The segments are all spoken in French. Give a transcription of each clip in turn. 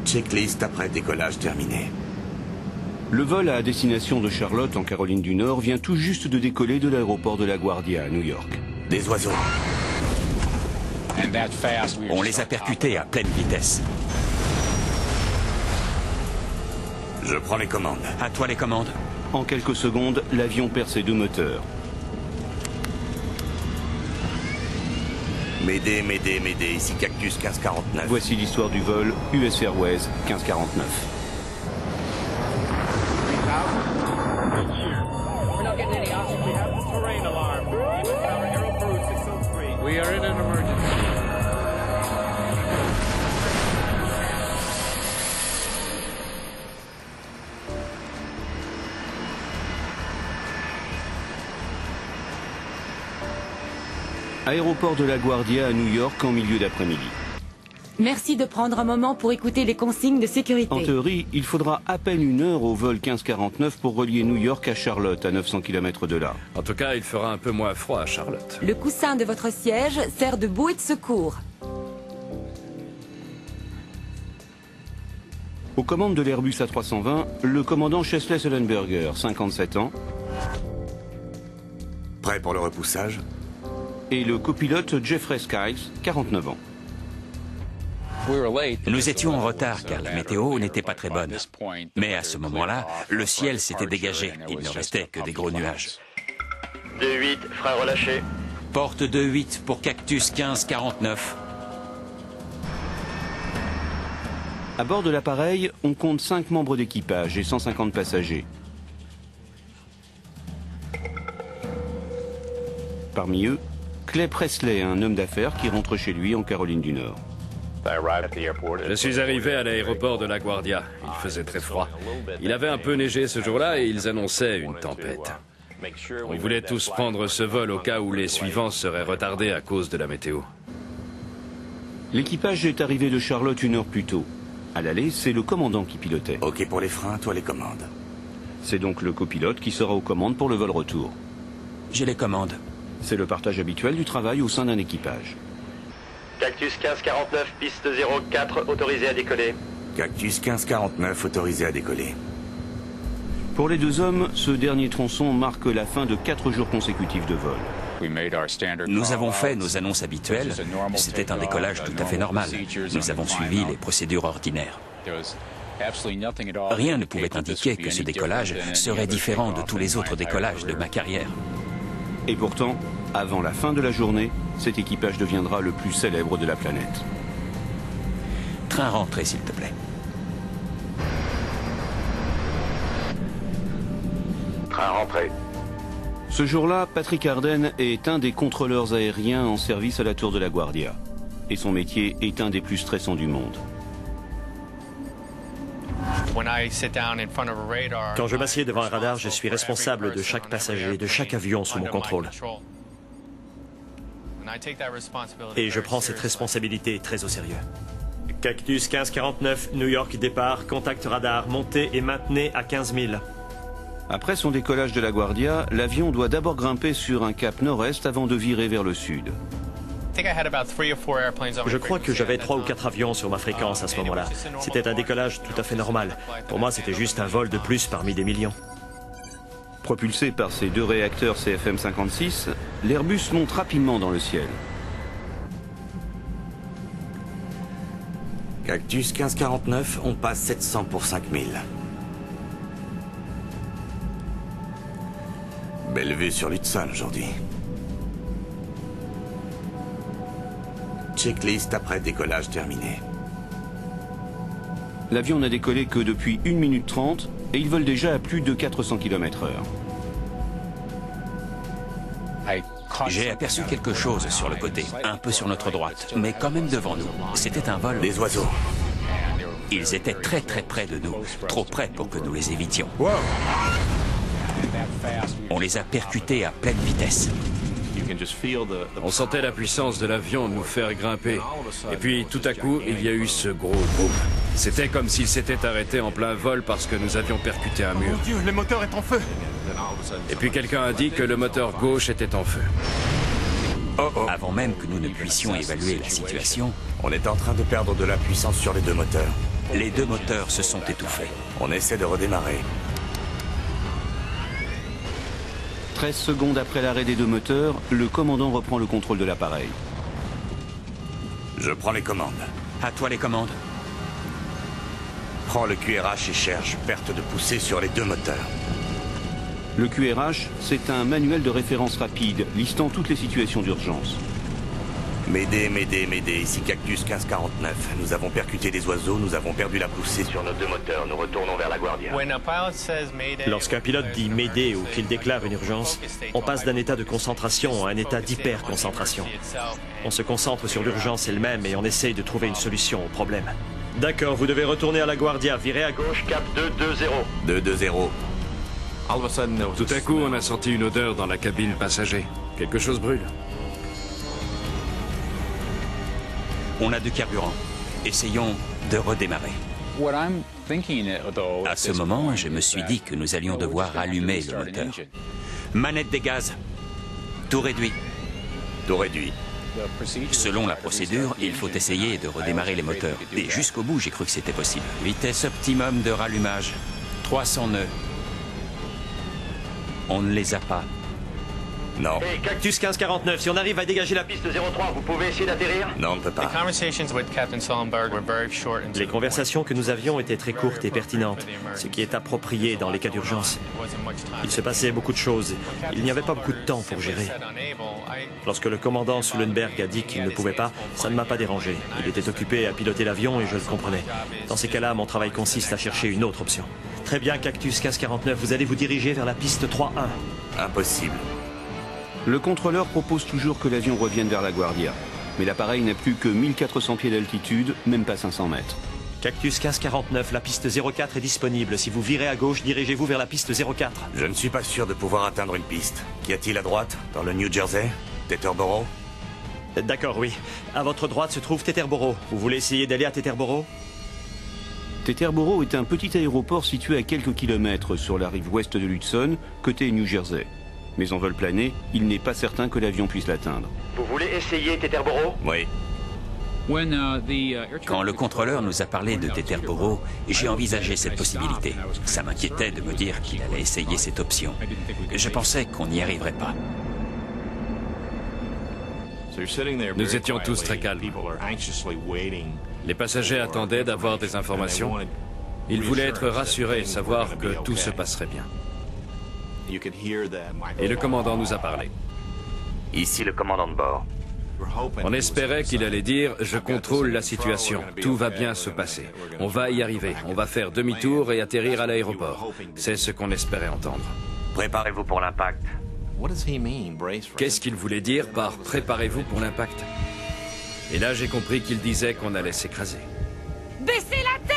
Checklist après décollage terminé. Le vol à destination de Charlotte, en Caroline du Nord, vient tout juste de décoller de l'aéroport de LaGuardia, à New York. Des oiseaux. On les a percutés à pleine vitesse. Je prends les commandes. À toi les commandes. En quelques secondes, l'avion perd ses deux moteurs. M'aider, m'aider, m'aider. Ici Cactus 1549. Voici l'histoire du vol US Airways 1549. We are in an emergency. Aéroport de LaGuardia à New York en milieu d'après-midi. Merci de prendre un moment pour écouter les consignes de sécurité. En théorie, il faudra à peine une heure au vol 1549 pour relier New York à Charlotte, à 900 km de là. En tout cas, il fera un peu moins froid à Charlotte. Le coussin de votre siège sert de bouée de secours. Aux commandes de l'Airbus A320, le commandant Chesley Sullenberger, 57 ans, Prêt pour le repoussage? et le copilote Jeffrey Skiles, 49 ans. Nous étions en retard car la météo n'était pas très bonne. Mais à ce moment-là, le ciel s'était dégagé. Il ne restait que des gros nuages. 2-8, frein relâché. Porte 2-8 pour Cactus 1549. À bord de l'appareil, on compte 5 membres d'équipage et 150 passagers. Parmi eux, Clay Presley, un homme d'affaires qui rentre chez lui en Caroline du Nord. Je suis arrivé à l'aéroport de LaGuardia. Il faisait très froid. Il avait un peu neigé ce jour-là et ils annonçaient une tempête. On voulait tous prendre ce vol au cas où les suivants seraient retardés à cause de la météo. L'équipage est arrivé de Charlotte une heure plus tôt. À l'aller, c'est le commandant qui pilotait. Ok pour les freins, toi les commandes. C'est donc le copilote qui sera aux commandes pour le vol retour. J'ai les commandes. C'est le partage habituel du travail au sein d'un équipage. Cactus 1549, piste 04, autorisé à décoller. Cactus 1549, autorisé à décoller. Pour les deux hommes, ce dernier tronçon marque la fin de 4 jours consécutifs de vol. Nous avons fait nos annonces habituelles. C'était un décollage tout à fait normal. Nous avons suivi les procédures ordinaires. Rien ne pouvait indiquer que ce décollage serait différent de tous les autres décollages de ma carrière. Et pourtant, avant la fin de la journée, cet équipage deviendra le plus célèbre de la planète. Train rentré, s'il te plaît. Train rentré. Ce jour-là, Patrick Arden est un des contrôleurs aériens en service à la tour de LaGuardia. Et son métier est un des plus stressants du monde. Quand je m'assieds devant un radar, je suis responsable de chaque passager, de chaque avion sous mon contrôle. Et je prends cette responsabilité très au sérieux. Cactus 1549, New York départ, contact radar, montez et maintenez à 15 000. Après son décollage de LaGuardia, l'avion doit d'abord grimper sur un cap nord-est avant de virer vers le sud. Je crois que j'avais 3 ou 4 avions sur ma fréquence à ce moment-là. C'était un décollage tout à fait normal. Pour moi, c'était juste un vol de plus parmi des millions. Propulsé par ses 2 réacteurs CFM56, l'Airbus monte rapidement dans le ciel. Cactus 1549, on passe 700 pour 5000. Belle vue sur l'Hudson aujourd'hui. Checklist après décollage terminé. L'avion n'a décollé que depuis 1 minute 30 et il vole déjà à plus de 400 km/h. J'ai aperçu quelque chose sur le côté, un peu sur notre droite, mais quand même devant nous. C'était un vol. Des oiseaux. Ils étaient très très près de nous, trop près pour que nous les évitions. On les a percutés à pleine vitesse. On sentait la puissance de l'avion nous faire grimper. Et puis, tout à coup, il y a eu ce gros boom. C'était comme s'il s'était arrêté en plein vol parce que nous avions percuté un mur. Mon Dieu, le moteur est en feu! Et puis quelqu'un a dit que le moteur gauche était en feu. Avant même que nous ne puissions évaluer la situation, On est en train de perdre de la puissance sur les 2 moteurs. les deux moteurs se sont étouffés. On essaie de redémarrer. 13 secondes après l'arrêt des deux moteurs, le commandant reprend le contrôle de l'appareil. Je prends les commandes. À toi les commandes. Prends le QRH et cherche perte de poussée sur les deux moteurs. Le QRH, c'est un manuel de référence rapide listant toutes les situations d'urgence. Mayday, Mayday, Mayday, ici Cactus 1549. Nous avons percuté des oiseaux, nous avons perdu la poussée sur nos deux moteurs. Nous retournons vers la Guardia. Lorsqu'un pilote dit Mayday ou qu'il déclare une urgence, on passe d'un état de concentration à un état d'hyperconcentration. On se concentre sur l'urgence elle-même et on essaye de trouver une solution au problème. D'accord, vous devez retourner à la Guardia. Virez à gauche, cap 220. 220. Tout à coup, on a senti une odeur dans la cabine passager. Quelque chose brûle. On a du carburant. Essayons de redémarrer. À ce moment, je me suis dit que nous allions devoir allumer le moteur. Manette des gaz. Tout réduit. Tout réduit. Selon la procédure, il faut essayer de redémarrer les moteurs. Et jusqu'au bout, j'ai cru que c'était possible. Vitesse optimum de rallumage. 300 nœuds. On ne les a pas. Non. Hey, Cactus 1549, si on arrive à dégager la piste 03, vous pouvez essayer d'atterrir? Non, on ne peut pas. Les conversations que nous avions étaient très courtes et pertinentes, ce qui est approprié dans les cas d'urgence. Il se passait beaucoup de choses. Il n'y avait pas beaucoup de temps pour gérer. Lorsque le commandant Sullenberg a dit qu'il ne pouvait pas, ça ne m'a pas dérangé. Il était occupé à piloter l'avion et je le comprenais. Dans ces cas-là, mon travail consiste à chercher une autre option. Très bien, Cactus 1549, vous allez vous diriger vers la piste 3-1. Impossible. Le contrôleur propose toujours que l'avion revienne vers la Guardia. Mais l'appareil n'a plus que 1400 pieds d'altitude, même pas 500 mètres. Cactus 1549, la piste 04 est disponible. Si vous virez à gauche, dirigez-vous vers la piste 04. Je ne suis pas sûr de pouvoir atteindre une piste. Qu'y a-t-il à droite? Dans le New Jersey? Teterboro? D'accord, oui. À votre droite se trouve Teterboro. Vous voulez essayer d'aller à Teterboro? Teterboro est un petit aéroport situé à quelques kilomètres sur la rive ouest de l'Hudson, côté New Jersey. Mais en vol plané, il n'est pas certain que l'avion puisse l'atteindre. Vous voulez essayer Teterboro? Oui. Quand le contrôleur nous a parlé de Teterboro, j'ai envisagé cette possibilité. Ça m'inquiétait de me dire qu'il allait essayer cette option. Je pensais qu'on n'y arriverait pas. Nous étions tous très calmes. Les passagers attendaient d'avoir des informations. Ils voulaient être rassurés, savoir que tout se passerait bien. Et le commandant nous a parlé. Ici le commandant de bord. On espérait qu'il allait dire « Je contrôle la situation, tout va bien se passer. On va y arriver, on va faire demi-tour et atterrir à l'aéroport. » C'est ce qu'on espérait entendre. Préparez-vous pour l'impact. Qu'est-ce qu'il voulait dire par « Préparez-vous pour l'impact » Et là, j'ai compris qu'il disait qu'on allait s'écraser. Baissez la tête!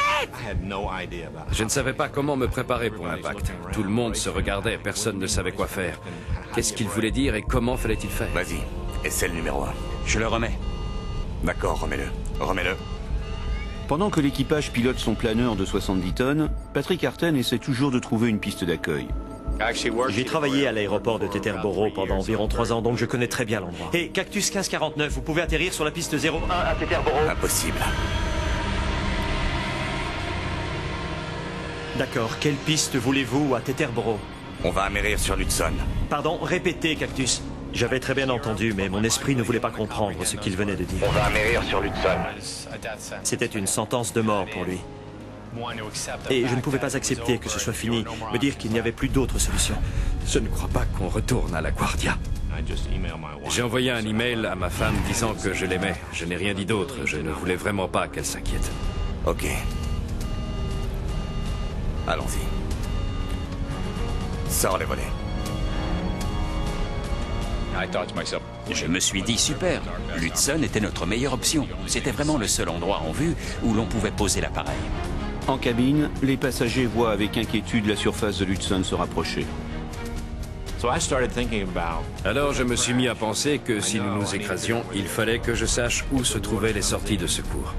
Je ne savais pas comment me préparer pour l'impact. Tout le monde se regardait, personne ne savait quoi faire. Qu'est-ce qu'il voulait dire et comment fallait-il faire? Vas-y, essaie le numéro 1. Je le remets. D'accord, remets-le. Remets-le. Pendant que l'équipage pilote son planeur de 70 tonnes, Patrick Arten essaie toujours de trouver une piste d'accueil. J'ai travaillé à l'aéroport de Teterboro pendant environ 3 ans, donc je connais très bien l'endroit. Et Cactus 1549, vous pouvez atterrir sur la piste 01 à Teterboro? Impossible. D'accord, quelle piste voulez-vous à Teterboro? On va amérir sur l'Hudson. Pardon, répétez, Cactus. J'avais très bien entendu, mais mon esprit ne voulait pas comprendre ce qu'il venait de dire. On va amérir sur l'Hudson. C'était une sentence de mort pour lui. Et je ne pouvais pas accepter que ce soit fini, me dire qu'il n'y avait plus d'autre solution. Je ne crois pas qu'on retourne à la Guardia. J'ai envoyé un email à ma femme disant que je l'aimais. Je n'ai rien dit d'autre. Je ne voulais vraiment pas qu'elle s'inquiète. Ok. Allons-y. Sors les volets. Je me suis dit super, l'Hudson était notre meilleure option. C'était vraiment le seul endroit en vue où l'on pouvait poser l'appareil. En cabine, les passagers voient avec inquiétude la surface de l'Hudson se rapprocher. Alors je me suis mis à penser que si nous nous écrasions, il fallait que je sache où se trouvaient les sorties de secours.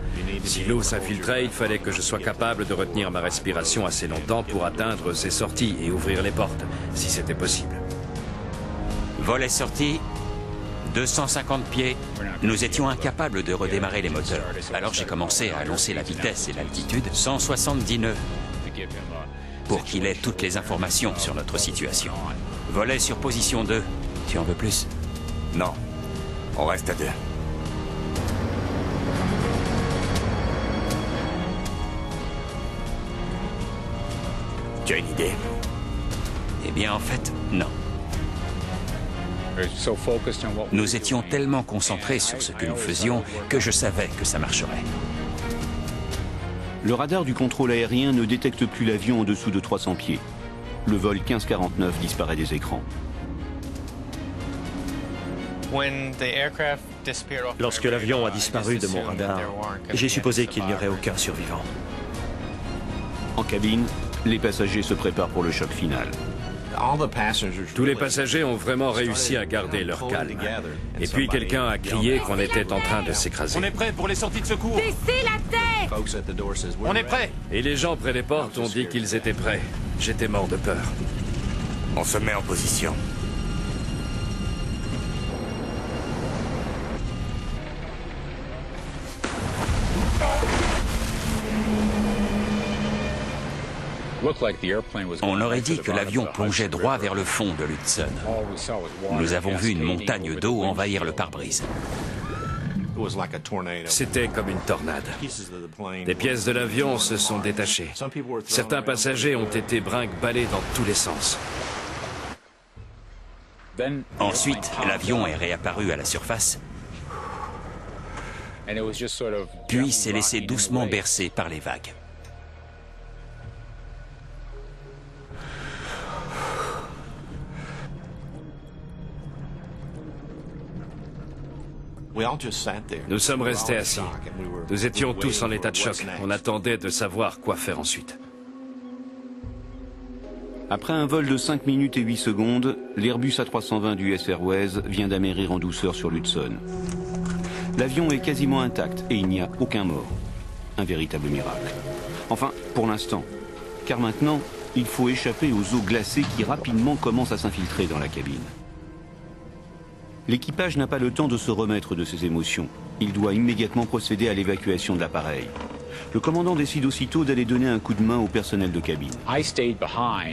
Si l'eau s'infiltrait, il fallait que je sois capable de retenir ma respiration assez longtemps pour atteindre ces sorties et ouvrir les portes, si c'était possible. Volet sorti, 250 pieds. Nous étions incapables de redémarrer les moteurs. Alors j'ai commencé à annoncer la vitesse et l'altitude. 170 nœuds. Pour qu'il ait toutes les informations sur notre situation. Volet sur position 2. Tu en veux plus? Non. On reste à 2. Tu as une idée? Eh bien, en fait, non. Nous étions tellement concentrés sur ce que nous faisions que je savais que ça marcherait. Le radar du contrôle aérien ne détecte plus l'avion en dessous de 300 pieds. Le vol 1549 disparaît des écrans. Lorsque l'avion a disparu de mon radar, j'ai supposé qu'il n'y aurait aucun survivant. En cabine, les passagers se préparent pour le choc final. Tous les passagers ont vraiment réussi à garder leur calme. Et puis quelqu'un a crié qu'on était en train de s'écraser. On est prêt pour les sorties de secours. Baissez la tête! On est prêt. Et les gens près des portes ont dit qu'ils étaient prêts. J'étais mort de peur. On se met en position. On aurait dit que l'avion plongeait droit vers le fond de l'Hudson. Nous avons vu une montagne d'eau envahir le pare-brise. C'était comme une tornade. Des pièces de l'avion se sont détachées. Certains passagers ont été brinque-ballés dans tous les sens. Ensuite, l'avion est réapparu à la surface, puis s'est laissé doucement bercer par les vagues. Nous sommes restés assis. Nous étions tous en état de choc. On attendait de savoir quoi faire ensuite. Après un vol de 5 minutes et 8 secondes, l'Airbus A320 du US Airways vient d'amerrir en douceur sur l'Hudson. L'avion est quasiment intact et il n'y a aucun mort. Un véritable miracle. Enfin, pour l'instant. Car maintenant, il faut échapper aux eaux glacées qui rapidement commencent à s'infiltrer dans la cabine. L'équipage n'a pas le temps de se remettre de ses émotions. Il doit immédiatement procéder à l'évacuation de l'appareil. Le commandant décide aussitôt d'aller donner un coup de main au personnel de cabine.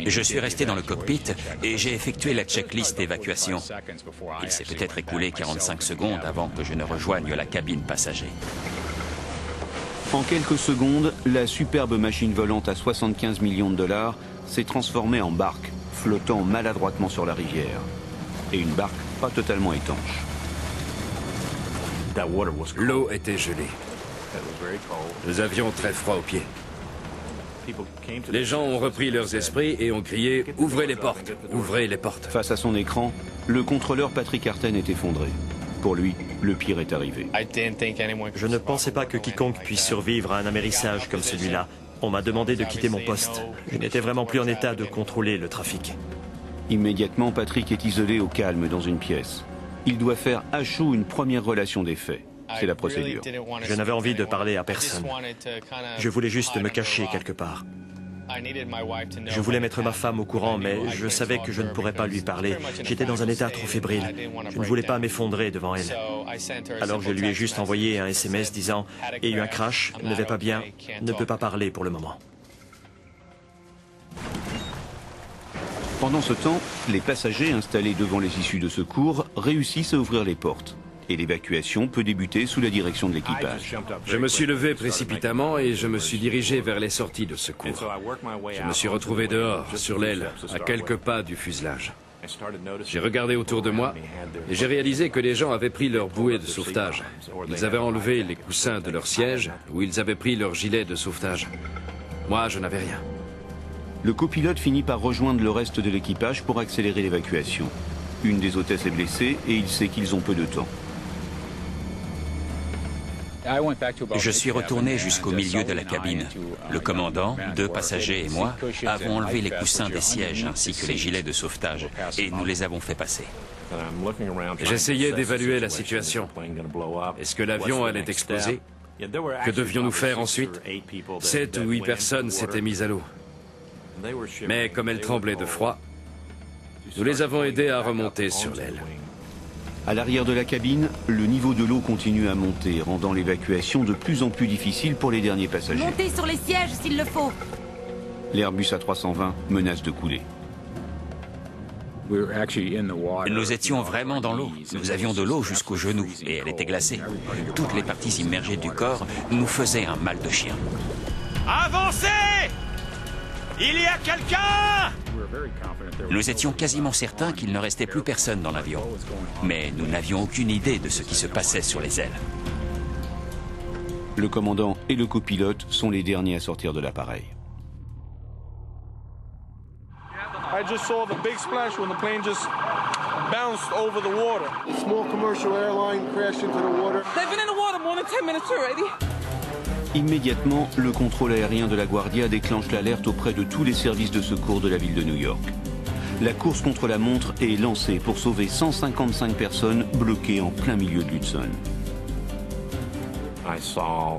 Je suis resté dans le cockpit et j'ai effectué la checklist d'évacuation. Il s'est peut-être écoulé 45 secondes avant que je ne rejoigne la cabine passager. En quelques secondes, la superbe machine volante à 75 millions de dollars s'est transformée en barque, flottant maladroitement sur la rivière. Et une barque pas totalement étanche. L'eau était gelée. Nous avions très froid aux pieds. Les gens ont repris leurs esprits et ont crié « Ouvrez les portes, ouvrez les portes ». Face à son écran, le contrôleur Patrick Arten est effondré. Pour lui, le pire est arrivé. Je ne pensais pas que quiconque puisse survivre à un amérissage comme celui-là. On m'a demandé de quitter mon poste. Je n'étais vraiment plus en état de contrôler le trafic. Immédiatement, Patrick est isolé au calme dans une pièce. Il doit faire à chaud une première relation des faits. C'est la procédure. Je n'avais envie de parler à personne. Je voulais juste me cacher quelque part. Je voulais mettre ma femme au courant, mais je savais que je ne pourrais pas lui parler. J'étais dans un état trop fébrile. Je ne voulais pas m'effondrer devant elle. Alors je lui ai juste envoyé un SMS disant « Il y a eu un crash, ne vais pas bien, ne peut pas parler pour le moment ». Pendant ce temps, les passagers installés devant les issues de secours réussissent à ouvrir les portes. Et l'évacuation peut débuter sous la direction de l'équipage. Je me suis levé précipitamment et je me suis dirigé vers les sorties de secours. Je me suis retrouvé dehors, sur l'aile, à quelques pas du fuselage. J'ai regardé autour de moi et j'ai réalisé que les gens avaient pris leur bouée de sauvetage. Ils avaient enlevé les coussins de leur siège ou ils avaient pris leur gilet de sauvetage. Moi, je n'avais rien. Le copilote finit par rejoindre le reste de l'équipage pour accélérer l'évacuation. Une des hôtesses est blessée et il sait qu'ils ont peu de temps. Je suis retourné jusqu'au milieu de la cabine. Le commandant, 2 passagers et moi avons enlevé les coussins des sièges ainsi que les gilets de sauvetage et nous les avons fait passer. J'essayais d'évaluer la situation. Est-ce que l'avion allait exploser? Que devions-nous faire ensuite? 7 ou 8 personnes s'étaient mises à l'eau. Mais comme elles tremblaient de froid, nous les avons aidées à remonter sur l'aile. À l'arrière de la cabine, le niveau de l'eau continue à monter, rendant l'évacuation de plus en plus difficile pour les derniers passagers. Montez sur les sièges s'il le faut. L'Airbus A320 menace de couler. Nous étions vraiment dans l'eau. Nous avions de l'eau jusqu'aux genoux et elle était glacée. Toutes les parties immergées du corps nous faisaient un mal de chien. Avancez! Il y a quelqu'un! Nous étions quasiment certains qu'il ne restait plus personne dans l'avion. Mais nous n'avions aucune idée de ce qui se passait sur les ailes. Le commandant et le copilote sont les derniers à sortir de l'appareil. I just saw the big splash when the plane just bounced over the water. A small commercial airline crashed into the water. They've been in the water more than 10 minutes already. Immédiatement, le contrôle aérien de la Guardia déclenche l'alerte auprès de tous les services de secours de la ville de New York. La course contre la montre est lancée pour sauver 155 personnes bloquées en plein milieu de l'Hudson.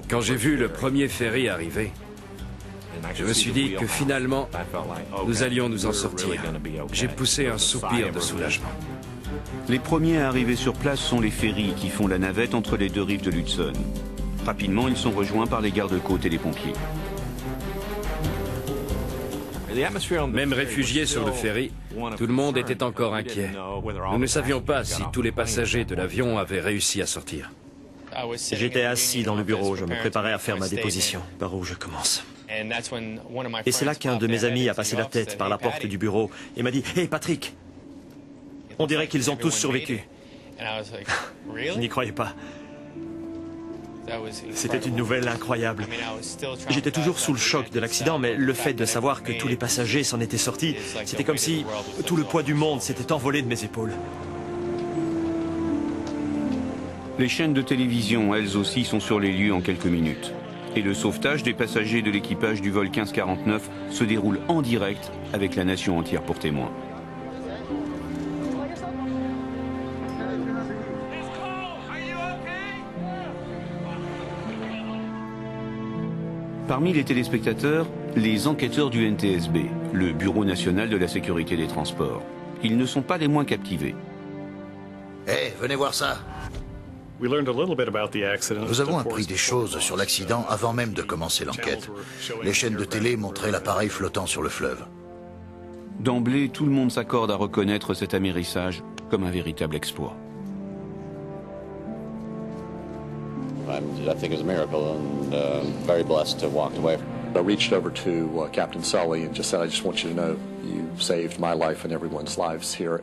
Quand j'ai vu le premier ferry arriver, je me suis dit que finalement, nous allions nous en sortir. J'ai poussé un soupir de soulagement. Les premiers à arriver sur place sont les ferries qui font la navette entre les deux rives de l'Hudson. Rapidement, ils sont rejoints par les gardes-côtes et les pompiers. Même réfugiés sur le ferry, tout le monde était encore inquiet. Nous ne savions pas si tous les passagers de l'avion avaient réussi à sortir. J'étais assis dans le bureau, je me préparais à faire ma déposition. Par où je commence? Et c'est là qu'un de mes amis a passé la tête par la porte du bureau et m'a dit « Hé, Patrick, on dirait qu'ils ont tous survécu. » Je n'y croyais pas. C'était une nouvelle incroyable. J'étais toujours sous le choc de l'accident, mais le fait de savoir que tous les passagers s'en étaient sortis, c'était comme si tout le poids du monde s'était envolé de mes épaules. Les chaînes de télévision, elles aussi, sont sur les lieux en quelques minutes. Et le sauvetage des passagers de l'équipage du vol 1549 se déroule en direct avec la nation entière pour témoin. Parmi les téléspectateurs, les enquêteurs du NTSB, le Bureau national de la sécurité des transports. Ils ne sont pas les moins captivés. Hé, venez voir ça. Nous avons appris des choses sur l'accident avant même de commencer l'enquête. Les chaînes de télé montraient l'appareil flottant sur le fleuve. D'emblée, tout le monde s'accorde à reconnaître cet amérissage comme un véritable exploit. I think it's a miracle and very blessed to have walked away. I reached over to Captain Sully and just said, I just want you to know you saved my life and everyone's lives here.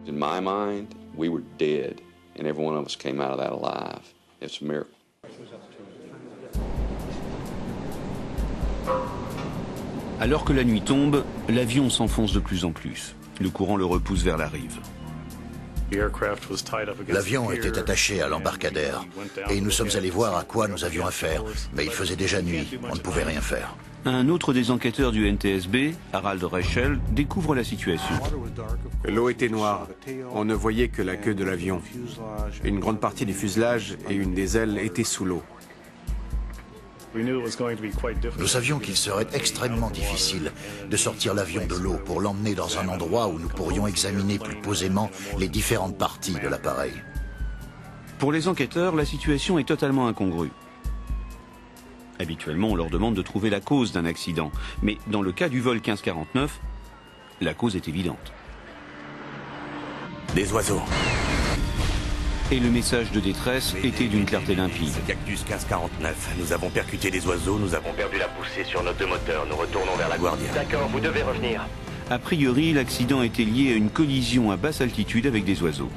In my mind, we were dead and every one of us came out of that alive. It's a miracle. Alors que la nuit tombe, l'avion s'enfonce de plus en plus. Le courant le repousse vers la rive. L'avion était attaché à l'embarcadère et nous sommes allés voir à quoi nous avions affaire, mais il faisait déjà nuit, on ne pouvait rien faire. Un autre des enquêteurs du NTSB, Harald Reichel, découvre la situation. L'eau était noire, on ne voyait que la queue de l'avion. Une grande partie du fuselage et une des ailes étaient sous l'eau. Nous savions qu'il serait extrêmement difficile de sortir l'avion de l'eau pour l'emmener dans un endroit où nous pourrions examiner plus posément les différentes parties de l'appareil. Pour les enquêteurs, la situation est totalement incongrue. Habituellement, on leur demande de trouver la cause d'un accident, mais dans le cas du vol 1549, la cause est évidente. Des oiseaux. Et le message de détresse était d'une clarté limpide. Cactus 1549, nous avons percuté des oiseaux, nous avons perdu la poussée sur nos deux moteurs, nous retournons vers la Guardia. D'accord, vous devez revenir. A priori, l'accident était lié à une collision à basse altitude avec des oiseaux.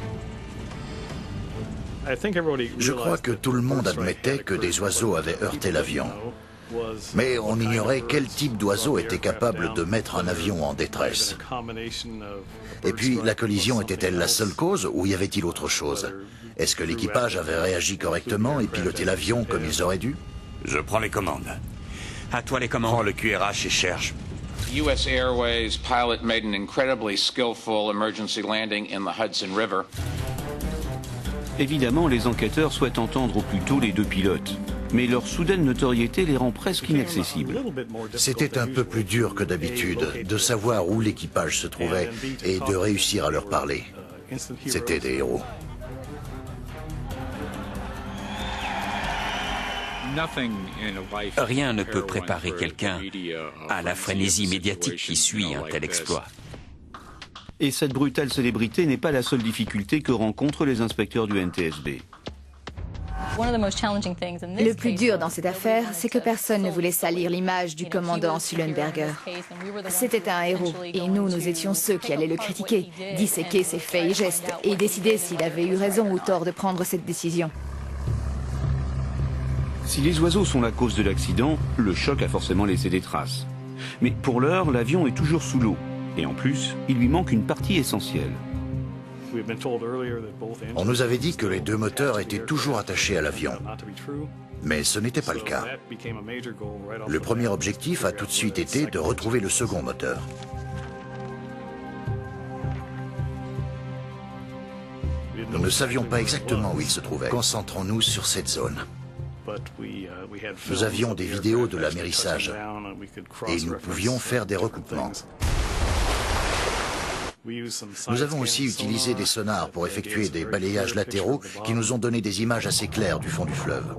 Je crois que tout le monde admettait que des oiseaux avaient heurté l'avion. Mais on ignorait quel type d'oiseau était capable de mettre un avion en détresse. Et puis, la collision était-elle la seule cause ou y avait-il autre chose? Est-ce que l'équipage avait réagi correctement et piloté l'avion comme ils auraient dû? Je prends les commandes. À toi les commandes. Prends le QRH et cherche. US Airways pilot made an incredibly skillful emergency landing in the Hudson River. Évidemment, les enquêteurs souhaitent entendre au plus tôt les deux pilotes. Mais leur soudaine notoriété les rend presque inaccessibles. C'était un peu plus dur que d'habitude de savoir où l'équipage se trouvait et de réussir à leur parler. C'étaient des héros. Rien ne peut préparer quelqu'un à la frénésie médiatique qui suit un tel exploit. Et cette brutale célébrité n'est pas la seule difficulté que rencontrent les inspecteurs du NTSB. Le plus dur dans cette affaire, c'est que personne ne voulait salir l'image du commandant Sullenberger. C'était un héros, et nous étions ceux qui allaient le critiquer, disséquer ses faits et gestes, et décider s'il avait eu raison ou tort de prendre cette décision. Si les oiseaux sont la cause de l'accident, le choc a forcément laissé des traces. Mais pour l'heure, l'avion est toujours sous l'eau. Et en plus, il lui manque une partie essentielle. On nous avait dit que les deux moteurs étaient toujours attachés à l'avion. Mais ce n'était pas le cas. Le premier objectif a tout de suite été de retrouver le second moteur. Nous ne savions pas exactement où il se trouvait. Concentrons-nous sur cette zone. Nous avions des vidéos de l'amérissage et nous pouvions faire des recoupements. Nous avons aussi utilisé des sonars pour effectuer des balayages latéraux qui nous ont donné des images assez claires du fond du fleuve.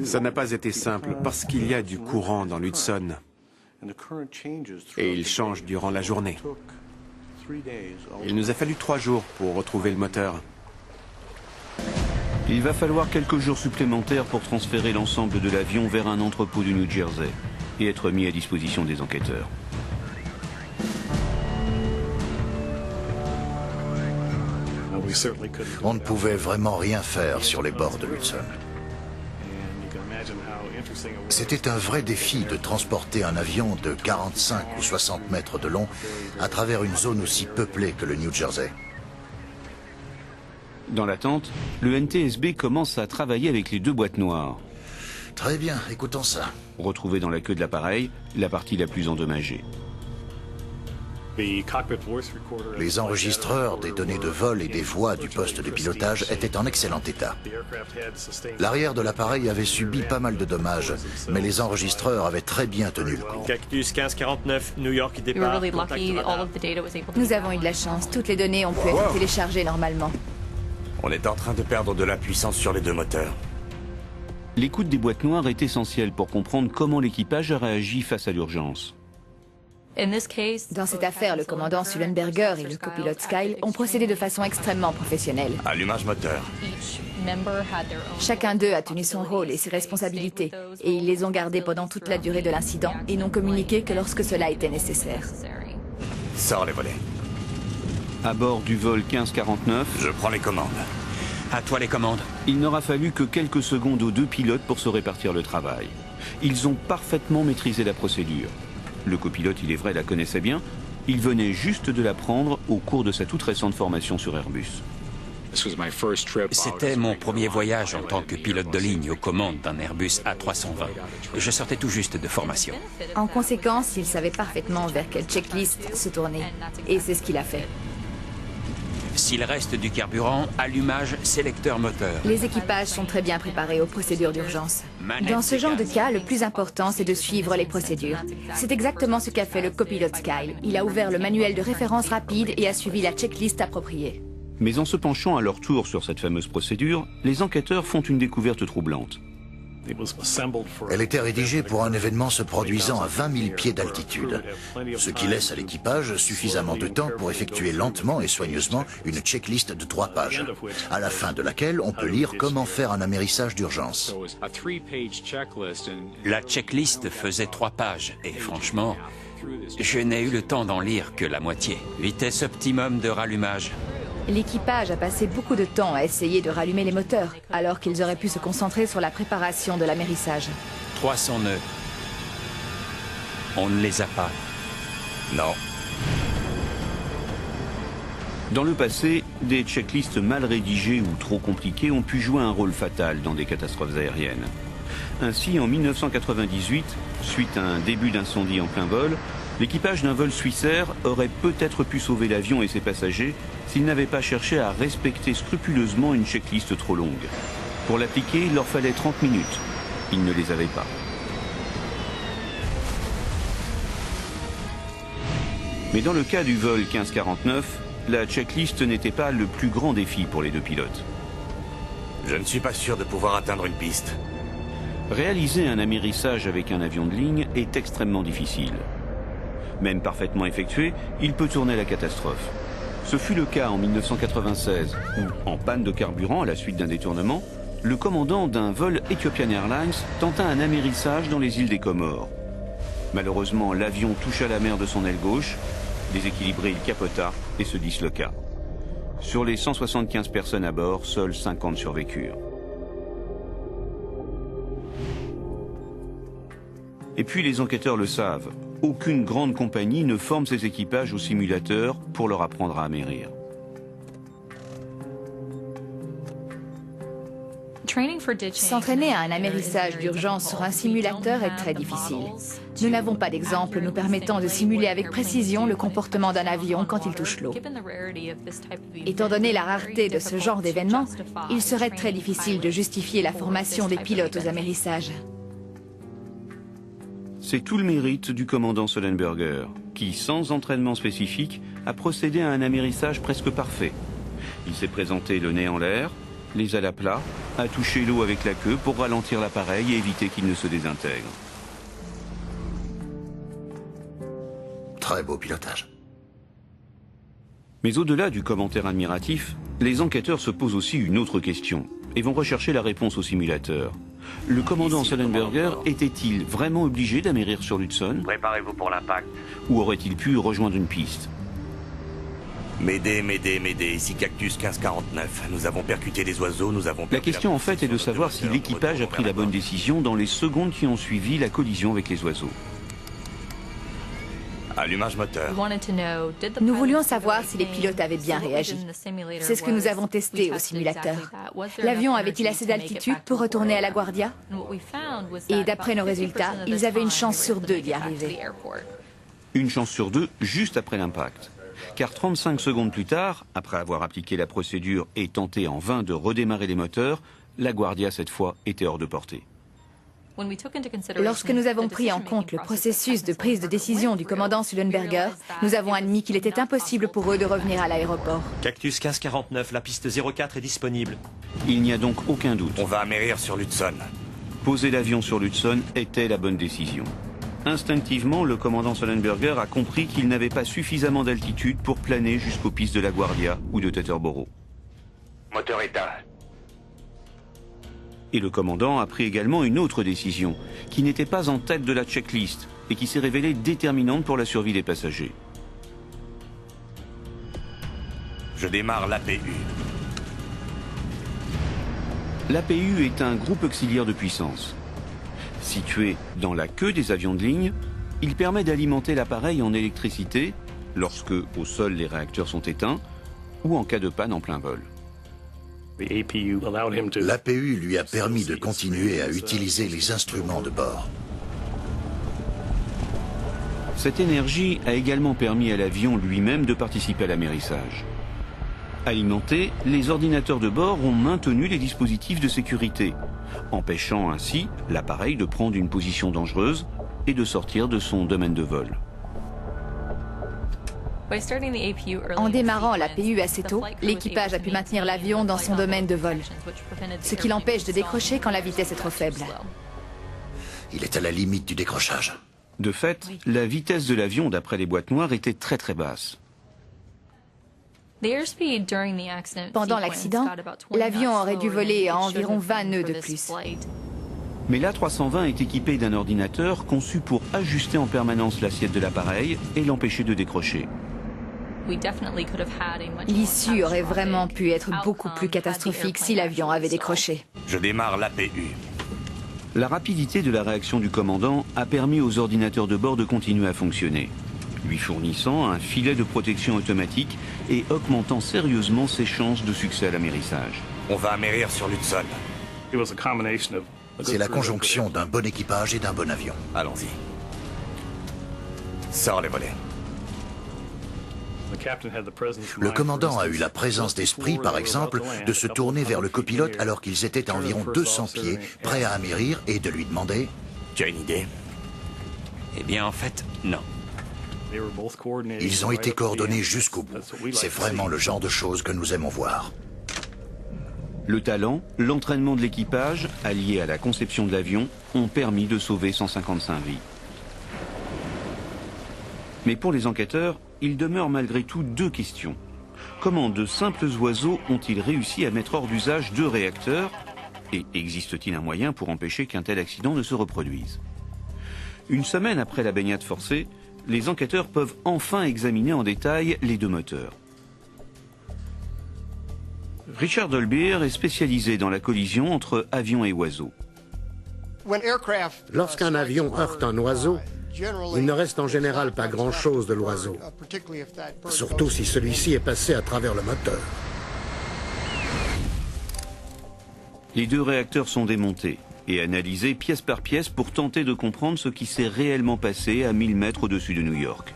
Ça n'a pas été simple parce qu'il y a du courant dans l'Hudson et il change durant la journée. Il nous a fallu 3 jours pour retrouver le moteur. Il va falloir quelques jours supplémentaires pour transférer l'ensemble de l'avion vers un entrepôt du New Jersey et être mis à disposition des enquêteurs. On ne pouvait vraiment rien faire sur les bords de l'Hudson. C'était un vrai défi de transporter un avion de 45 ou 60 mètres de long à travers une zone aussi peuplée que le New Jersey. Dans l'attente, le NTSB commence à travailler avec les 2 boîtes noires. Très bien, écoutons ça. Retrouvée dans la queue de l'appareil, la partie la plus endommagée. Les enregistreurs des données de vol et des voix du poste de pilotage étaient en excellent état. L'arrière de l'appareil avait subi pas mal de dommages, mais les enregistreurs avaient très bien tenu le coup. Cactus 1549, New York, départ. Nous avons eu de la chance. Toutes les données ont pu être téléchargées normalement. On est en train de perdre de la puissance sur les 2 moteurs. L'écoute des boîtes noires est essentielle pour comprendre comment l'équipage a réagi face à l'urgence. Dans cette affaire, le commandant Sullenberger et le copilote Skyle ont procédé de façon extrêmement professionnelle. Allumage moteur. Chacun d'eux a tenu son rôle et ses responsabilités, et ils les ont gardés pendant toute la durée de l'incident et n'ont communiqué que lorsque cela était nécessaire. Sors les volets. À bord du vol 1549, je prends les commandes. À toi les commandes. Il n'aura fallu que quelques secondes aux 2 pilotes pour se répartir le travail. Ils ont parfaitement maîtrisé la procédure. Le copilote, il est vrai, la connaissait bien. Il venait juste de l'apprendre au cours de sa toute récente formation sur Airbus. C'était mon premier voyage en tant que pilote de ligne aux commandes d'un Airbus A320. Je sortais tout juste de formation. En conséquence, il savait parfaitement vers quelle checklist se tourner. Et c'est ce qu'il a fait. S'il reste du carburant, allumage, sélecteur moteur. Les équipages sont très bien préparés aux procédures d'urgence. Dans ce genre de cas, le plus important, c'est de suivre les procédures. C'est exactement ce qu'a fait le copilote Skyle. Il a ouvert le manuel de référence rapide et a suivi la checklist appropriée. Mais en se penchant à leur tour sur cette fameuse procédure, les enquêteurs font une découverte troublante. Elle était rédigée pour un événement se produisant à 20 000 pieds d'altitude, ce qui laisse à l'équipage suffisamment de temps pour effectuer lentement et soigneusement une checklist de 3 pages, à la fin de laquelle on peut lire comment faire un amérissage d'urgence. La checklist faisait 3 pages et franchement, je n'ai eu le temps d'en lire que la moitié. Vitesse optimum de rallumage. L'équipage a passé beaucoup de temps à essayer de rallumer les moteurs, alors qu'ils auraient pu se concentrer sur la préparation de l'amérissage. 300 nœuds. On ne les a pas. Non. Dans le passé, des checklists mal rédigées ou trop compliquées ont pu jouer un rôle fatal dans des catastrophes aériennes. Ainsi, en 1998, suite à un début d'incendie en plein vol, l'équipage d'un vol Swissair aurait peut-être pu sauver l'avion et ses passagers s'ils n'avaient pas cherché à respecter scrupuleusement une checklist trop longue. Pour l'appliquer, il leur fallait 30 minutes. Ils ne les avaient pas. Mais dans le cas du vol 1549, la checklist n'était pas le plus grand défi pour les 2 pilotes. Je ne suis pas sûr de pouvoir atteindre une piste. Réaliser un amérissage avec un avion de ligne est extrêmement difficile. Même parfaitement effectué, il peut tourner à la catastrophe. Ce fut le cas en 1996, où, en panne de carburant à la suite d'un détournement, le commandant d'un vol Ethiopian Airlines tenta un amérissage dans les îles des Comores. Malheureusement, l'avion toucha la mer de son aile gauche, déséquilibré, il capota et se disloqua. Sur les 175 personnes à bord, seuls 50 survécurent. Et puis les enquêteurs le savent, aucune grande compagnie ne forme ses équipages au simulateur pour leur apprendre à amérir. S'entraîner à un amérissage d'urgence sur un simulateur est très difficile. Nous n'avons pas d'exemple nous permettant de simuler avec précision le comportement d'un avion quand il touche l'eau. Étant donné la rareté de ce genre d'événement, il serait très difficile de justifier la formation des pilotes aux amérissages. C'est tout le mérite du commandant Sullenberger, qui, sans entraînement spécifique, a procédé à un amérissage presque parfait. Il s'est présenté le nez en l'air, les ailes à plat, a touché l'eau avec la queue pour ralentir l'appareil et éviter qu'il ne se désintègre. Très beau pilotage. Mais au-delà du commentaire admiratif, les enquêteurs se posent aussi une autre question et vont rechercher la réponse au simulateur. Le commandant Sullenberger était-il vraiment obligé d'amérir sur l'Hudson? Préparez-vous pour l'impact. Ou aurait-il pu rejoindre une piste? Médée, ici Cactus 1549. Nous avons percuté des oiseaux, nous avons... La question en fait est de savoir si l'équipage a pris la bonne décision dans les secondes qui ont suivi la collision avec les oiseaux. Allumage moteur. Nous voulions savoir si les pilotes avaient bien réagi. C'est ce que nous avons testé au simulateur. L'avion avait-il assez d'altitude pour retourner à LaGuardia? Et d'après nos résultats, ils avaient une chance sur 2 d'y arriver. Une chance sur 2 juste après l'impact. Car 35 secondes plus tard, après avoir appliqué la procédure et tenté en vain de redémarrer les moteurs, LaGuardia cette fois était hors de portée. Lorsque nous avons pris en compte le processus de prise de décision du commandant Sullenberger, nous avons admis qu'il était impossible pour eux de revenir à l'aéroport. Cactus 1549, la piste 04 est disponible. Il n'y a donc aucun doute. On va amérir sur l'Hudson. Poser l'avion sur l'Hudson était la bonne décision. Instinctivement, le commandant Sullenberger a compris qu'il n'avait pas suffisamment d'altitude pour planer jusqu'aux pistes de LaGuardia ou de Teterboro. Moteur éteint. Et le commandant a pris également une autre décision, qui n'était pas en tête de la checklist et qui s'est révélée déterminante pour la survie des passagers. Je démarre l'APU. L'APU est un groupe auxiliaire de puissance. Situé dans la queue des avions de ligne, il permet d'alimenter l'appareil en électricité lorsque, au sol, les réacteurs sont éteints ou en cas de panne en plein vol. L'APU lui a permis de continuer à utiliser les instruments de bord. Cette énergie a également permis à l'avion lui-même de participer à l'amérissage. Alimentés, les ordinateurs de bord ont maintenu les dispositifs de sécurité, empêchant ainsi l'appareil de prendre une position dangereuse et de sortir de son domaine de vol. En démarrant l'APU assez tôt, l'équipage a pu maintenir l'avion dans son domaine de vol, ce qui l'empêche de décrocher quand la vitesse est trop faible. Il est à la limite du décrochage. De fait, la vitesse de l'avion, d'après les boîtes noires, était très base. Pendant l'accident, l'avion aurait dû voler à environ 20 nœuds de plus. Mais l'A320 est équipé d'un ordinateur conçu pour ajuster en permanence l'assiette de l'appareil et l'empêcher de décrocher. L'issue aurait vraiment pu être beaucoup plus catastrophique si l'avion avait décroché. Je démarre l'APU. La rapidité de la réaction du commandant a permis aux ordinateurs de bord de continuer à fonctionner, lui fournissant un filet de protection automatique et augmentant sérieusement ses chances de succès à l'amérissage. On va amérir sur l'Hudson. C'est la conjonction d'un bon équipage et d'un bon avion. Allons-y. Sors les volets. Le commandant a eu la présence d'esprit, par exemple, de se tourner vers le copilote alors qu'ils étaient à environ 200 pieds, prêts à amérir, et de lui demander « Tu as une idée ?» Eh bien, en fait, non. Ils ont été coordonnés jusqu'au bout. C'est vraiment le genre de choses que nous aimons voir. Le talent, l'entraînement de l'équipage, allié à la conception de l'avion, ont permis de sauver 155 vies. Mais pour les enquêteurs, il demeure malgré tout deux questions. Comment de simples oiseaux ont-ils réussi à mettre hors d'usage 2 réacteurs? Et existe-t-il un moyen pour empêcher qu'un tel accident ne se reproduise? Une semaine après la baignade forcée, les enquêteurs peuvent enfin examiner en détail les 2 moteurs. Richard Dolbear est spécialisé dans la collision entre avions et oiseaux. Lorsqu'un avion heurte un oiseau, il ne reste en général pas grand-chose de l'oiseau, surtout si celui-ci est passé à travers le moteur. Les 2 réacteurs sont démontés et analysés pièce par pièce pour tenter de comprendre ce qui s'est réellement passé à 1000 mètres au-dessus de New York.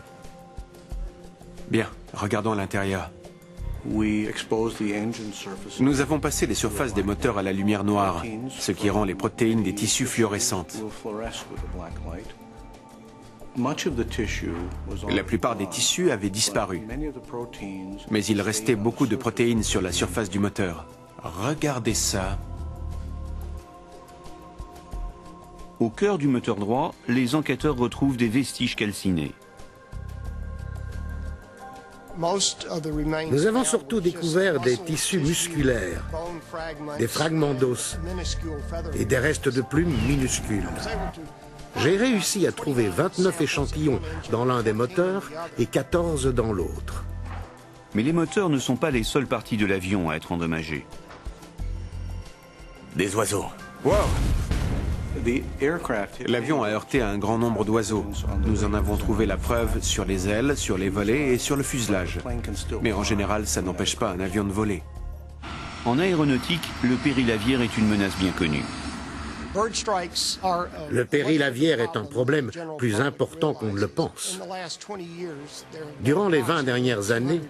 Bien, regardons l'intérieur. Nous avons passé les surfaces des moteurs à la lumière noire, ce qui rend les protéines des tissus fluorescentes. La plupart des tissus avaient disparu, mais il restait beaucoup de protéines sur la surface du moteur. Regardez ça. Au cœur du moteur droit, les enquêteurs retrouvent des vestiges calcinés. Nous avons surtout découvert des tissus musculaires, des fragments d'os et des restes de plumes minuscules. J'ai réussi à trouver 29 échantillons dans l'un des moteurs et 14 dans l'autre. Mais les moteurs ne sont pas les seules parties de l'avion à être endommagées. Des oiseaux. Wow! L'avion a heurté un grand nombre d'oiseaux. Nous en avons trouvé la preuve sur les ailes, sur les volets et sur le fuselage. Mais en général, ça n'empêche pas un avion de voler. En aéronautique, le péril aviaire est une menace bien connue. Le péril aviaire est un problème plus important qu'on ne le pense. Durant les 20 dernières années,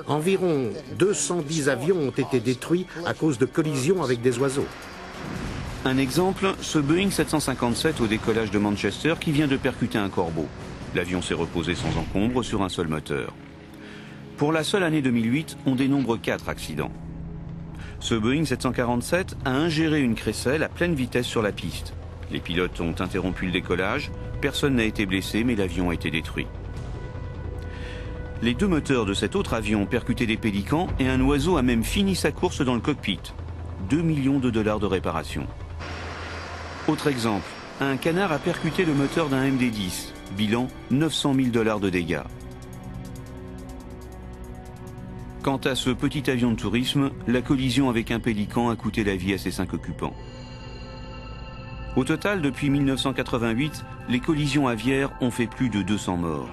environ 210 avions ont été détruits à cause de collisions avec des oiseaux. Un exemple, ce Boeing 757 au décollage de Manchester qui vient de percuter un corbeau. L'avion s'est reposé sans encombre sur un seul moteur. Pour la seule année 2008, on dénombre 4 accidents. Ce Boeing 747 a ingéré une crécelle à pleine vitesse sur la piste. Les pilotes ont interrompu le décollage, personne n'a été blessé mais l'avion a été détruit. Les 2 moteurs de cet autre avion ont percuté des pélicans et un oiseau a même fini sa course dans le cockpit. 2 millions de dollars de réparation. Autre exemple, un canard a percuté le moteur d'un MD-10, bilan 900 000 $ de dégâts. Quant à ce petit avion de tourisme, la collision avec un pélican a coûté la vie à ses 5 occupants. Au total, depuis 1988, les collisions aviaires ont fait plus de 200 morts.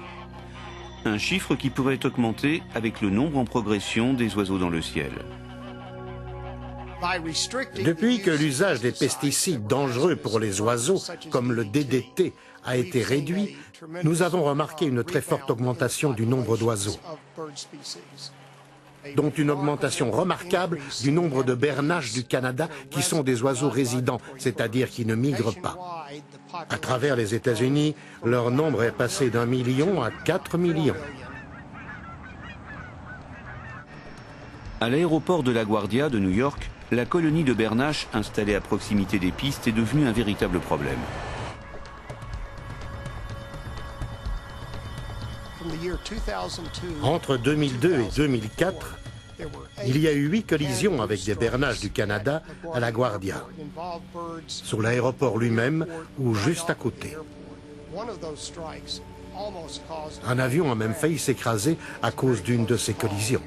Un chiffre qui pourrait augmenter avec le nombre en progression des oiseaux dans le ciel. Depuis que l'usage des pesticides dangereux pour les oiseaux, comme le DDT, a été réduit, nous avons remarqué une très forte augmentation du nombre d'oiseaux, dont une augmentation remarquable du nombre de bernaches du Canada qui sont des oiseaux résidents, c'est-à-dire qui ne migrent pas. À travers les États-Unis, leur nombre est passé d'1 million à 4 millions. À l'aéroport de LaGuardia de New York, la colonie de bernaches installée à proximité des pistes est devenue un véritable problème. Entre 2002 et 2004, il y a eu 8 collisions avec des bernaches du Canada à LaGuardia, sur l'aéroport lui-même ou juste à côté. Un avion a même failli s'écraser à cause d'une de ces collisions.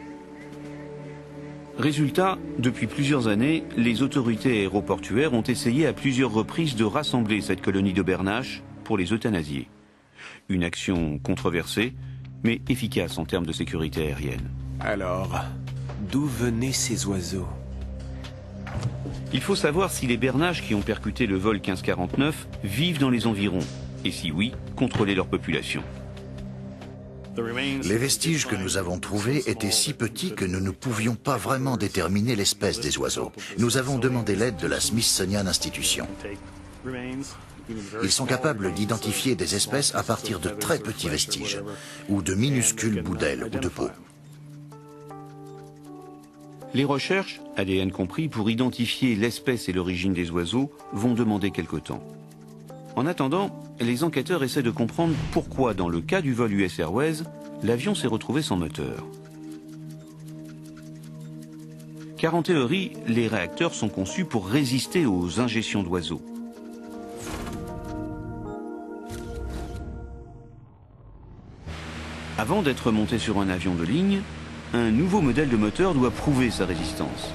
Résultat, depuis plusieurs années, les autorités aéroportuaires ont essayé à plusieurs reprises de rassembler cette colonie de bernaches pour les euthanasier. Une action controversée, mais efficace en termes de sécurité aérienne. Alors, d'où venaient ces oiseaux? Il faut savoir si les bernaches qui ont percuté le vol 1549 vivent dans les environs, et si oui, contrôler leur population. Les vestiges que nous avons trouvés étaient si petits que nous ne pouvions pas vraiment déterminer l'espèce des oiseaux. Nous avons demandé l'aide de la Smithsonian Institution. Ils sont capables d'identifier des espèces à partir de très petits vestiges, ou de minuscules bouts d'ailes ou de peau. Les recherches, ADN compris, pour identifier l'espèce et l'origine des oiseaux vont demander quelque temps. En attendant, les enquêteurs essaient de comprendre pourquoi, dans le cas du vol US Airways, l'avion s'est retrouvé sans moteur. Car en théorie, les réacteurs sont conçus pour résister aux ingestions d'oiseaux. Avant d'être monté sur un avion de ligne, un nouveau modèle de moteur doit prouver sa résistance.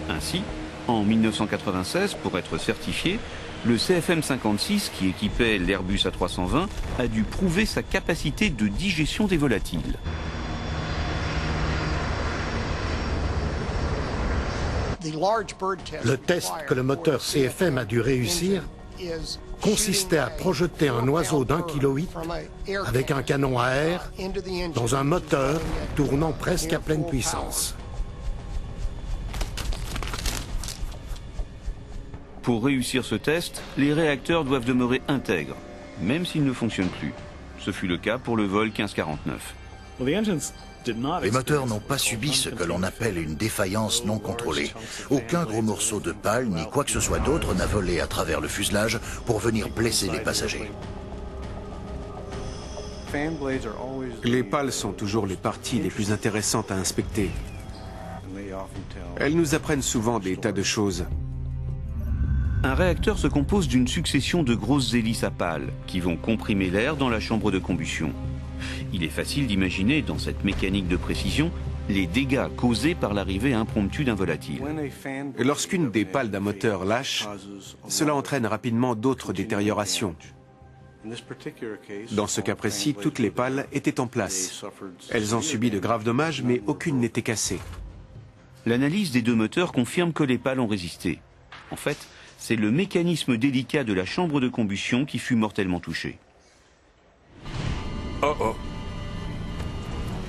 Ainsi, en 1996, pour être certifié, le CFM56, qui équipait l'Airbus A320, a dû prouver sa capacité de digestion des volatiles. Le test que le moteur CFM a dû réussir consistait à projeter un oiseau d'1,8 kg avec un canon à air dans un moteur tournant presque à pleine puissance. Pour réussir ce test, les réacteurs doivent demeurer intègres, même s'ils ne fonctionnent plus. Ce fut le cas pour le vol 1549. Les moteurs n'ont pas subi ce que l'on appelle une défaillance non contrôlée. Aucun gros morceau de pale ni quoi que ce soit d'autre n'a volé à travers le fuselage pour venir blesser les passagers. Les pales sont toujours les parties les plus intéressantes à inspecter. Elles nous apprennent souvent des tas de choses. Un réacteur se compose d'une succession de grosses hélices à pales qui vont comprimer l'air dans la chambre de combustion. Il est facile d'imaginer, dans cette mécanique de précision, les dégâts causés par l'arrivée impromptue d'un volatile. Lorsqu'une des pales d'un moteur lâche, cela entraîne rapidement d'autres détériorations. Dans ce cas précis, toutes les pales étaient en place. Elles ont subi de graves dommages, mais aucune n'était cassée. L'analyse des deux moteurs confirme que les pales ont résisté. En fait, c'est le mécanisme délicat de la chambre de combustion qui fut mortellement touché. Oh oh.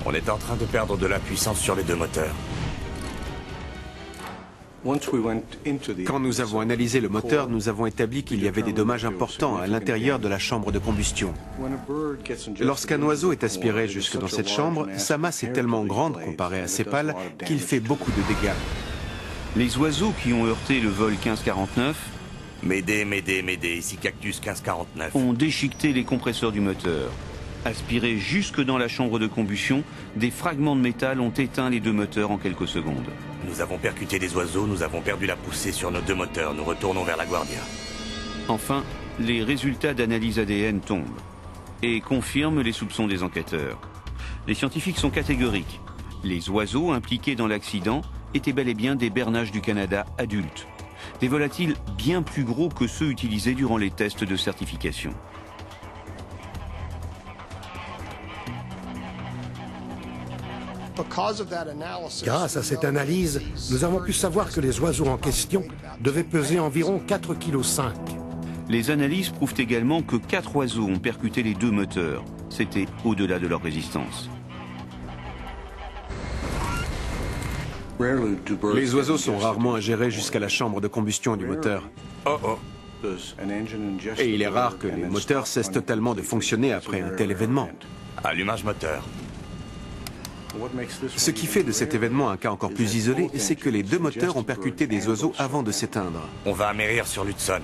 On est en train de perdre de la puissance sur les deux moteurs. Quand nous avons analysé le moteur, nous avons établi qu'il y avait des dommages importants à l'intérieur de la chambre de combustion. Lorsqu'un oiseau est aspiré jusque dans cette chambre, sa masse est tellement grande comparée à ses pales qu'il fait beaucoup de dégâts. Les oiseaux qui ont heurté le vol 1549 Médée, ici Cactus 1549. ont déchiqueté les compresseurs du moteur. Aspirés jusque dans la chambre de combustion, des fragments de métal ont éteint les deux moteurs en quelques secondes. Nous avons percuté des oiseaux, nous avons perdu la poussée sur nos deux moteurs, nous retournons vers la Guardia. Enfin, les résultats d'analyse ADN tombent et confirment les soupçons des enquêteurs. Les scientifiques sont catégoriques. Les oiseaux impliqués dans l'accident étaient bel et bien des bernaches du Canada adultes. Des volatiles bien plus gros que ceux utilisés durant les tests de certification. Grâce à cette analyse, nous avons pu savoir que les oiseaux en question devaient peser environ 4,5 kg. Les analyses prouvent également que 4 oiseaux ont percuté les deux moteurs. C'était au-delà de leur résistance. Les oiseaux sont rarement ingérés jusqu'à la chambre de combustion du moteur. Oh oh. Et il est rare que les moteurs cessent totalement de fonctionner après un tel événement. Allumage moteur. Ce qui fait de cet événement un cas encore plus isolé, c'est que les deux moteurs ont percuté des oiseaux avant de s'éteindre. On va amérir sur l'Hudson.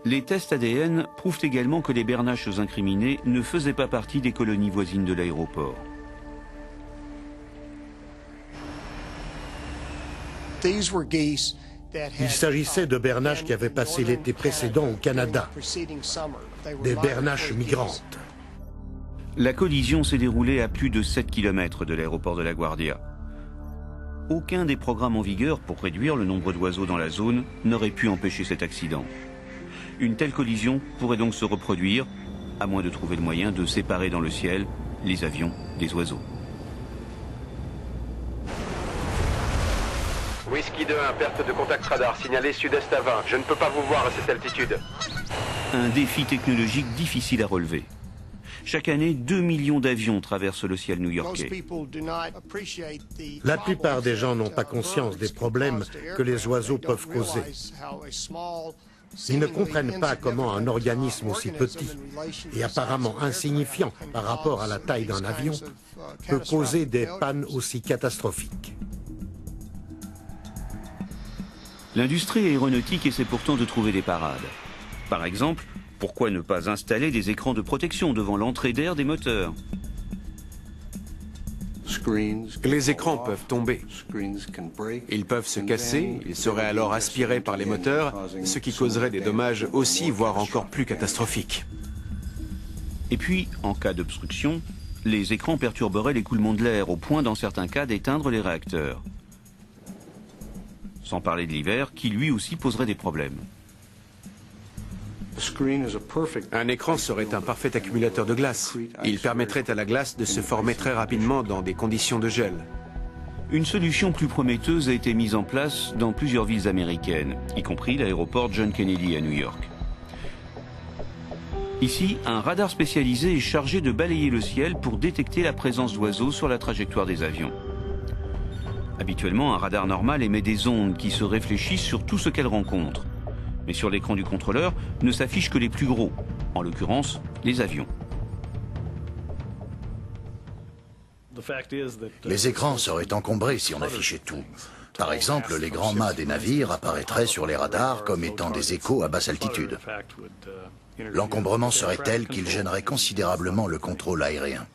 Les tests ADN prouvent également que les bernaches incriminés ne faisaient pas partie des colonies voisines de l'aéroport. Il s'agissait de bernaches qui avaient passé l'été précédent au Canada, des bernaches migrantes. La collision s'est déroulée à plus de 7 km de l'aéroport de la Guardia. Aucun des programmes en vigueur pour réduire le nombre d'oiseaux dans la zone n'aurait pu empêcher cet accident. Une telle collision pourrait donc se reproduire, à moins de trouver le moyen de séparer dans le ciel les avions des oiseaux. Whisky 2-1, perte de contact radar, signalé sud-est à 20. Je ne peux pas vous voir à cette altitude. Un défi technologique difficile à relever. Chaque année, 2 millions d'avions traversent le ciel new-yorkais. La plupart des gens n'ont pas conscience des problèmes que les oiseaux peuvent causer. Ils ne comprennent pas comment un organisme aussi petit et apparemment insignifiant par rapport à la taille d'un avion peut causer des pannes aussi catastrophiques. L'industrie aéronautique essaie pourtant de trouver des parades. Par exemple, pourquoi ne pas installer des écrans de protection devant l'entrée d'air des moteurs? Les écrans peuvent tomber. Ils peuvent se casser, ils seraient alors aspirés par les moteurs, ce qui causerait des dommages aussi, voire encore plus catastrophiques. Et puis, en cas d'obstruction, les écrans perturberaient l'écoulement de l'air au point, dans certains cas, d'éteindre les réacteurs. Sans parler de l'hiver, qui lui aussi poserait des problèmes. Un écran serait un parfait accumulateur de glace. Il permettrait à la glace de se former très rapidement dans des conditions de gel. Une solution plus prometteuse a été mise en place dans plusieurs villes américaines, y compris l'aéroport John Kennedy à New York. Ici, un radar spécialisé est chargé de balayer le ciel pour détecter la présence d'oiseaux sur la trajectoire des avions. Habituellement, un radar normal émet des ondes qui se réfléchissent sur tout ce qu'elle rencontre. Mais sur l'écran du contrôleur ne s'affichent que les plus gros, en l'occurrence les avions. Les écrans seraient encombrés si on affichait tout. Par exemple, les grands mâts des navires apparaîtraient sur les radars comme étant des échos à basse altitude. L'encombrement serait tel qu'il gênerait considérablement le contrôle aérien.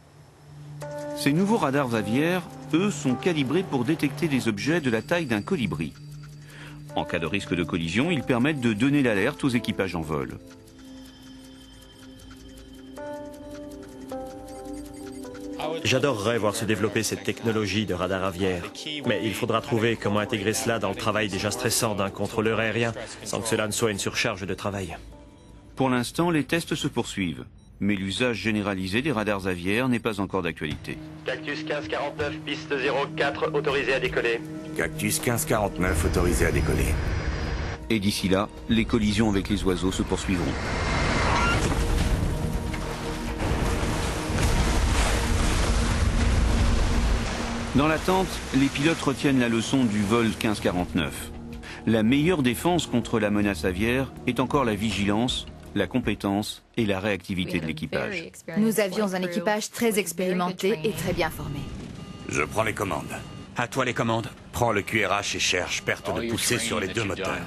Ces nouveaux radars aviaires, eux, sont calibrés pour détecter des objets de la taille d'un colibri. En cas de risque de collision, ils permettent de donner l'alerte aux équipages en vol. J'adorerais voir se développer cette technologie de radar aviaire. Mais il faudra trouver comment intégrer cela dans le travail déjà stressant d'un contrôleur aérien, sans que cela ne soit une surcharge de travail. Pour l'instant, les tests se poursuivent. Mais l'usage généralisé des radars aviaires n'est pas encore d'actualité. Cactus 1549, piste 04, autorisé à décoller. Cactus 1549, autorisé à décoller. Et d'ici là, les collisions avec les oiseaux se poursuivront. Dans l'attente, les pilotes retiennent la leçon du vol 1549. La meilleure défense contre la menace aviaire est encore la vigilance, la compétence et la réactivité de l'équipage. Nous avions un équipage très expérimenté et très bien formé. Je prends les commandes. À toi les commandes. Prends le QRH et cherche perte de poussée sur les deux moteurs.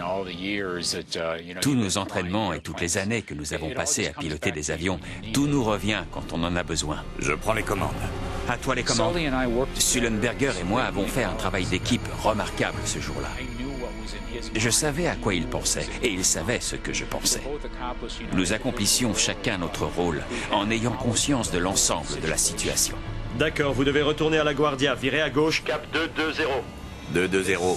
Tous nos entraînements et toutes les années que nous avons passées à piloter des avions, tout nous revient quand on en a besoin. Je prends les commandes. À toi les commandes. Sullenberger et moi avons fait un travail d'équipe remarquable ce jour-là. Je savais à quoi il pensait et il savait ce que je pensais. Nous accomplissions chacun notre rôle en ayant conscience de l'ensemble de la situation. D'accord, vous devez retourner à la Guardia, virez à gauche. Cap 220. 220.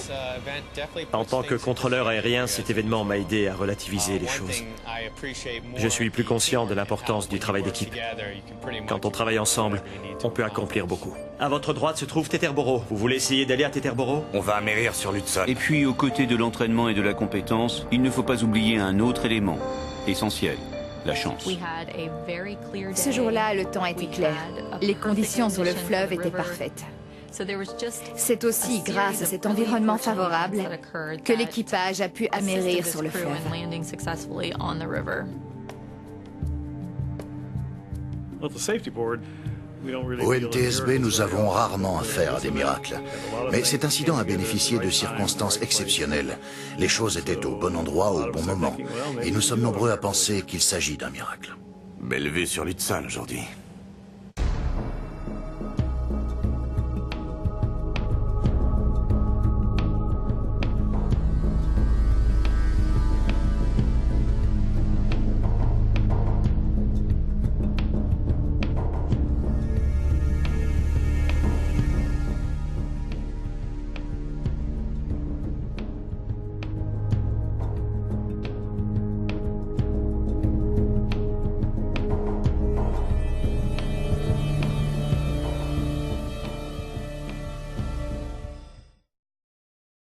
En tant que contrôleur aérien, cet événement m'a aidé à relativiser les choses. Je suis plus conscient de l'importance du travail d'équipe. Quand on travaille ensemble, on peut accomplir beaucoup. À votre droite se trouve Teterboro. Vous voulez essayer d'aller à Teterboro? On va amérir sur l'Hudson. Et puis, aux côtés de l'entraînement et de la compétence, il ne faut pas oublier un autre élément, essentiel, la chance. Ce jour-là, le temps était clair. Les conditions sur le fleuve étaient parfaites. C'est aussi grâce à cet environnement favorable que l'équipage a pu amérir sur le fleuve. Au NTSB, nous avons rarement affaire à des miracles. Mais cet incident a bénéficié de circonstances exceptionnelles. Les choses étaient au bon endroit au bon moment. Et nous sommes nombreux à penser qu'il s'agit d'un miracle. Belle vue sur l'Hudson aujourd'hui.